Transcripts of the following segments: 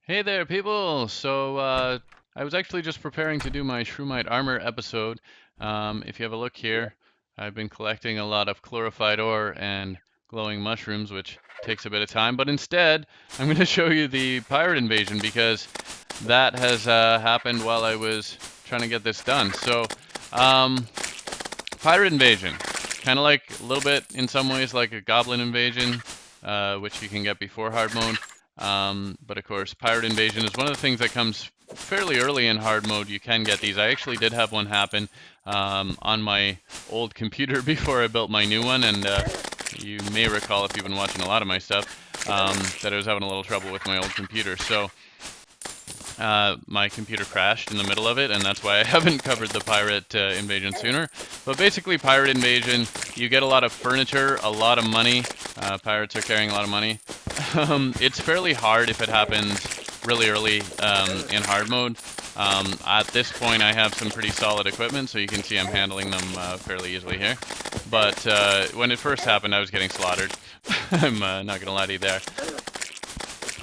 Hey there, people! I was actually just preparing to do my Shroomite Armor episode. If you have a look here, I've been collecting a lot of chlorophyte ore and glowing mushrooms, which takes a bit of time. But instead, I'm going to show you the pirate invasion because that has happened while I was trying to get this done. Um, pirate invasion, kind of like a little bit in some ways like a goblin invasion, which you can get before hard mode. But of course, pirate invasion is one of the things that comes fairly early in hard mode. You can get these. I actually did have one happen on my old computer before I built my new one, and you may recall if you've been watching a lot of my stuff that I was having a little trouble with my old computer. My computer crashed in the middle of it, and that's why I haven't covered the pirate invasion sooner. But basically, pirate invasion, you get a lot of furniture, a lot of money. Pirates are carrying a lot of money. It's fairly hard if it happens really early in hard mode. At this point, I have some pretty solid equipment, so you can see I'm handling them fairly easily here. But when it first happened, I was getting slaughtered. I'm not going to lie to you there.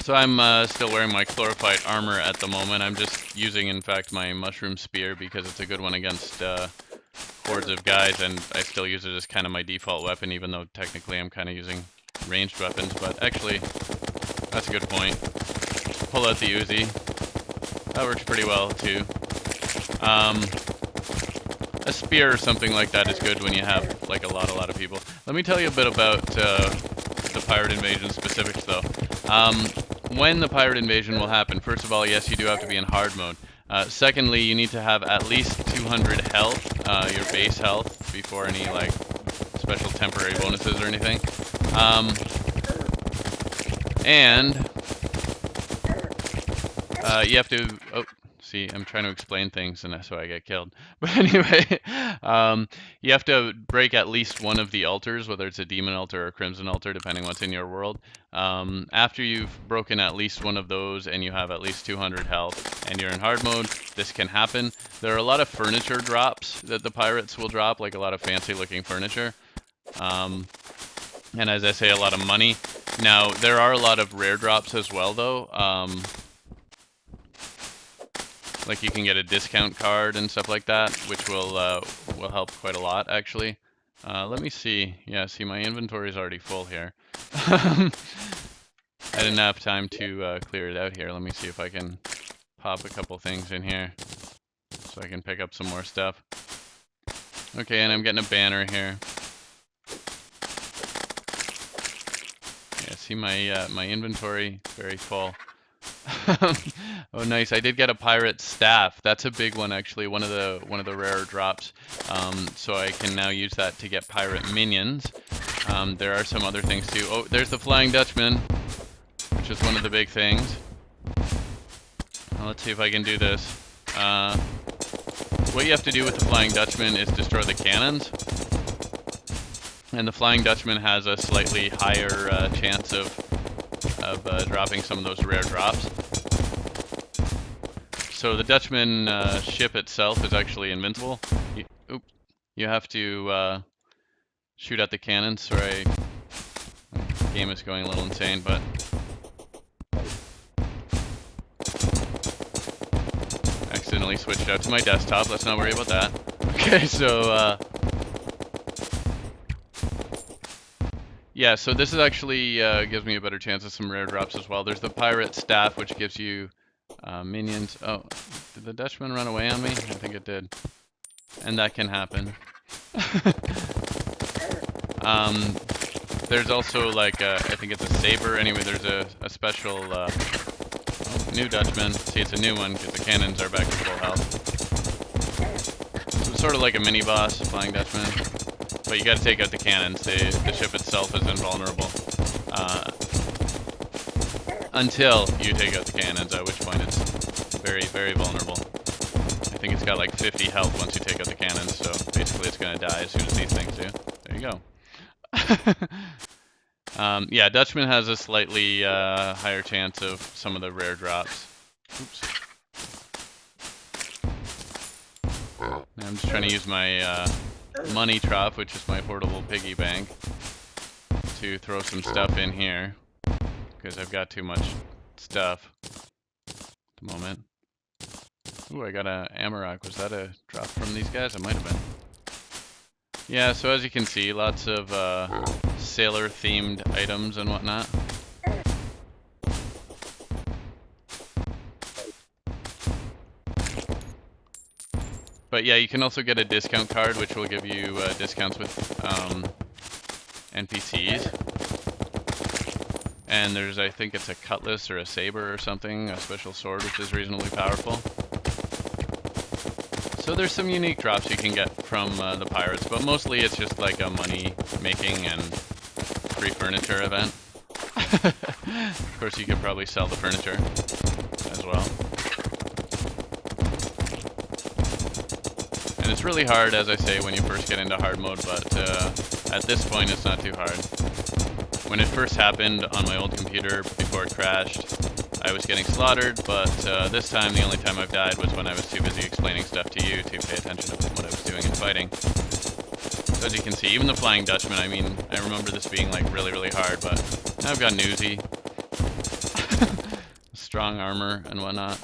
So I'm still wearing my chlorophyte armor at the moment. I'm just using, in fact, my mushroom spear because it's a good one against hordes of guys, and I still use it as kind of my default weapon, even though technically I'm kind of using ranged weapons. But actually, that's a good point. Pull out the Uzi. That works pretty well, too. A spear or something like that is good when you have, like, a lot of people. Let me tell you a bit about the pirate invasion specifics, though. When the pirate invasion will happen, first of all, yes, you do have to be in hard mode. Secondly, you need to have at least 200 health, your base health, before any, like, special temporary bonuses or anything. You have to... Oh, see, I'm trying to explain things, and so I get killed. But anyway, you have to break at least one of the altars, whether it's a demon altar or a crimson altar, depending what's in your world. After you've broken at least one of those and you have at least 200 health and you're in hard mode, this can happen. There are a lot of furniture drops that the pirates will drop, like a lot of fancy looking furniture. And as I say, a lot of money. Now, there are a lot of rare drops as well, though. Like you can get a discount card and stuff like that, which will help quite a lot, actually. Let me see. Yeah, see, my inventory is already full here. I didn't have time to clear it out here. Let me see if I can pop a couple things in here so I can pick up some more stuff. Okay, and I'm getting a banner here. Yeah, see my inventory very full. Oh, nice! I did get a pirate staff. That's a big one, actually. One of the rarer drops. So I can now use that to get pirate minions. There are some other things too. Oh, there's the Flying Dutchman, which is one of the big things. Well, let's see if I can do this. What you have to do with the Flying Dutchman is destroy the cannons. And the Flying Dutchman has a slightly higher chance of dropping some of those rare drops. So the Dutchman ship itself is actually invincible. You have to shoot at the cannons. Sorry, the game is going a little insane, but accidentally switched out to my desktop. Let's not worry about that. Okay, so yeah, so this is actually gives me a better chance of some rare drops as well. There's the pirate staff, which gives you minions. Oh, did the Dutchman run away on me? I think it did. And that can happen. There's also like I think it's a saber. Anyway, there's a special new Dutchman. See, it's a new one because the cannons are back to full health. So it's sort of like a mini boss, Flying Dutchman. But you got to take out the cannons. The ship itself is invulnerable until you take out the cannons, at which point it's very, very vulnerable. I think it's got like 50 health once you take out the cannons, so basically it's going to die as soon as these things do. There you go. Yeah, Dutchman has a slightly higher chance of some of the rare drops. Oops. I'm just trying to use my money trough, which is my portable piggy bank, to throw some stuff in here because I've got too much stuff. the moment. Ooh, I got a Amarok. Was that a drop from these guys? It might have been. Yeah, so as you can see, lots of sailor-themed items and whatnot. But yeah, you can also get a discount card, which will give you discounts with NPCs. And there's, I think it's a cutlass or a saber or something, a special sword, which is reasonably powerful. So there's some unique drops you can get from the pirates, but mostly it's just like a money-making and free furniture event. Of course, you could probably sell the furniture as well. And it's really hard, as I say, when you first get into hard mode, but at this point it's not too hard. When it first happened on my old computer before it crashed, I was getting slaughtered, but this time the only time I've died was when I was too busy explaining stuff to you to pay attention to what I was doing in fighting. So as you can see, even the Flying Dutchman, I mean, I remember this being like really, really hard, but now I've got Newsy, strong armor and whatnot.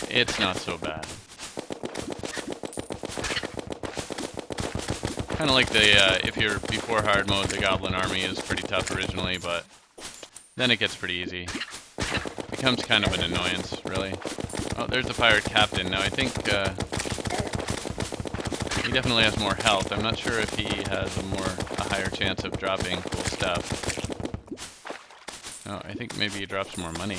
It's not so bad. Kind of like the, if you're before hard mode, the Goblin Army is pretty tough originally, but then it gets pretty easy. Becomes kind of an annoyance, really. Oh, there's the pirate captain. Now I think he definitely has more health. I'm not sure if he has a higher chance of dropping cool stuff. Oh, I think maybe he drops more money.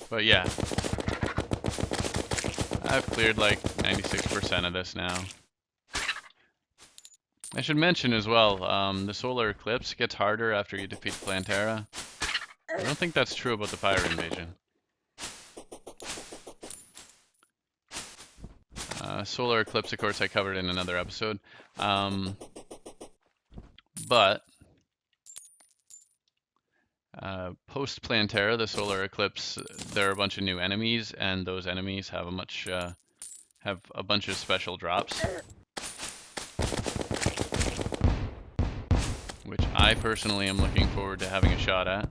But yeah, I've cleared like 96% of this now. I should mention as well, the solar eclipse gets harder after you defeat Plantera. I don't think that's true about the pirate invasion. Solar eclipse, of course, I covered in another episode. But post Plantera, the solar eclipse, there are a bunch of new enemies, and those enemies have a bunch of special drops, which I personally am looking forward to having a shot at.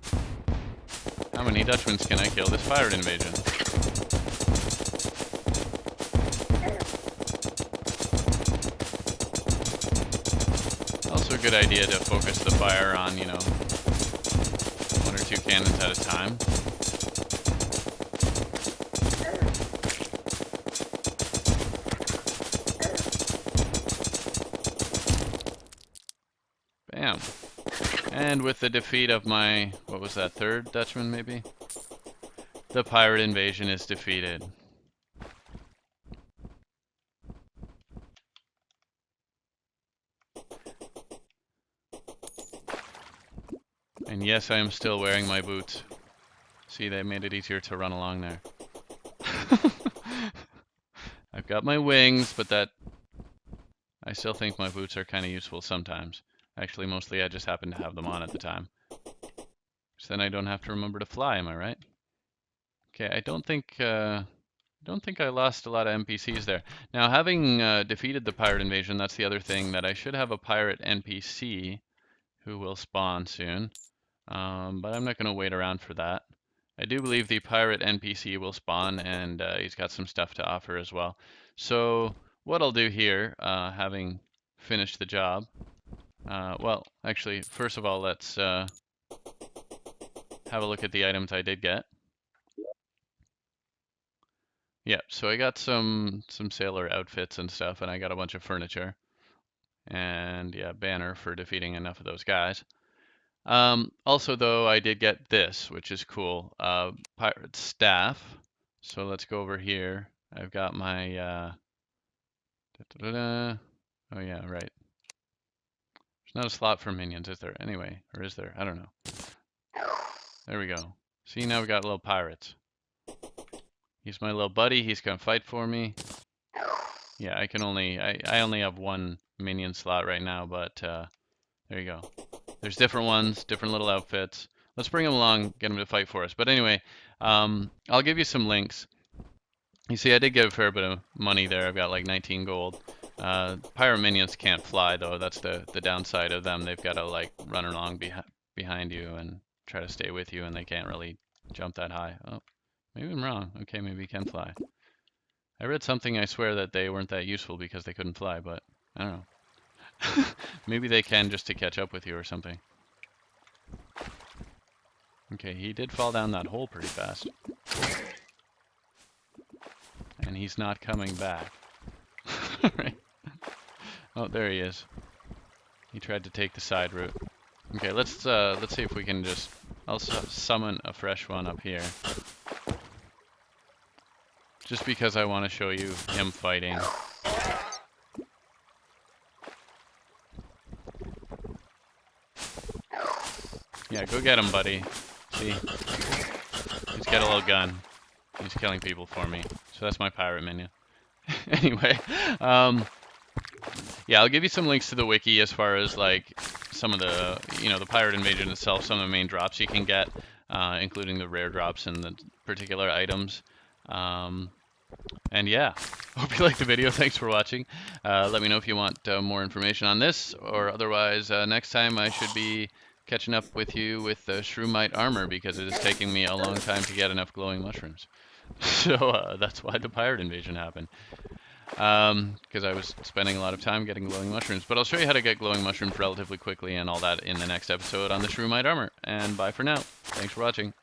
How many Dutchmans can I kill this pirate invasion? Also a good idea to focus the fire on, you know, 1 or 2 cannons at a time. Bam. And with the defeat of my, what was that, 3rd Dutchman maybe? The pirate invasion is defeated. And yes, I am still wearing my boots. See, they made it easier to run along there. I've got my wings, but I still think my boots are kind of useful sometimes. Actually, mostly I just happen to have them on at the time. So then I don't have to remember to fly, am I right? Okay, I don't think I lost a lot of NPCs there. Now, having defeated the pirate invasion, that's the other thing, that I should have a pirate NPC who will spawn soon. But I'm not going to wait around for that. I do believe the pirate NPC will spawn, and he's got some stuff to offer as well. So what I'll do here, having finished the job, well, actually, first of all, let's have a look at the items I did get. Yeah, so I got some sailor outfits and stuff, and I got a bunch of furniture. And yeah, banner for defeating enough of those guys. Also, though, I did get this, which is cool. Pirate staff. So let's go over here. I've got my oh yeah, right. There's not a slot for minions, is there? Anyway, or is there? I don't know. There we go. See, now we got little pirates. He's my little buddy. He's gonna fight for me. Yeah, I only have 1 minion slot right now, but there you go. There's different ones, different little outfits. Let's bring them along, get them to fight for us. But anyway, I'll give you some links. You see, I did give a fair bit of money there. I've got like 19 gold. Pirate minions can't fly, though. That's the downside of them. They've got to like run along behind you and try to stay with you, and they can't really jump that high. Oh, maybe I'm wrong. Okay, maybe you can fly. I read something, I swear, that they weren't that useful because they couldn't fly, but I don't know. Maybe they can just to catch up with you or something. Okay, he did fall down that hole pretty fast. And he's not coming back. Right. Oh, there he is. He tried to take the side route. Okay, let's see if we can just... I'll summon a fresh one up here. Just because I want to show you him fighting. Yeah, go get him, buddy. See? He's got a little gun. He's killing people for me. So that's my pirate minion. Anyway, yeah, I'll give you some links to the wiki as far as like some of the, the pirate invasion itself, some of the main drops you can get, including the rare drops and the particular items. And yeah, hope you liked the video. Thanks for watching. Let me know if you want more information on this, or otherwise next time I should be catching up with you with the Shroomite armor, because it is taking me a long time to get enough glowing mushrooms. So that's why the pirate invasion happened. Because I was spending a lot of time getting glowing mushrooms. But I'll show you how to get glowing mushrooms relatively quickly and all that in the next episode on the Shroomite armor. And bye for now. Thanks for watching.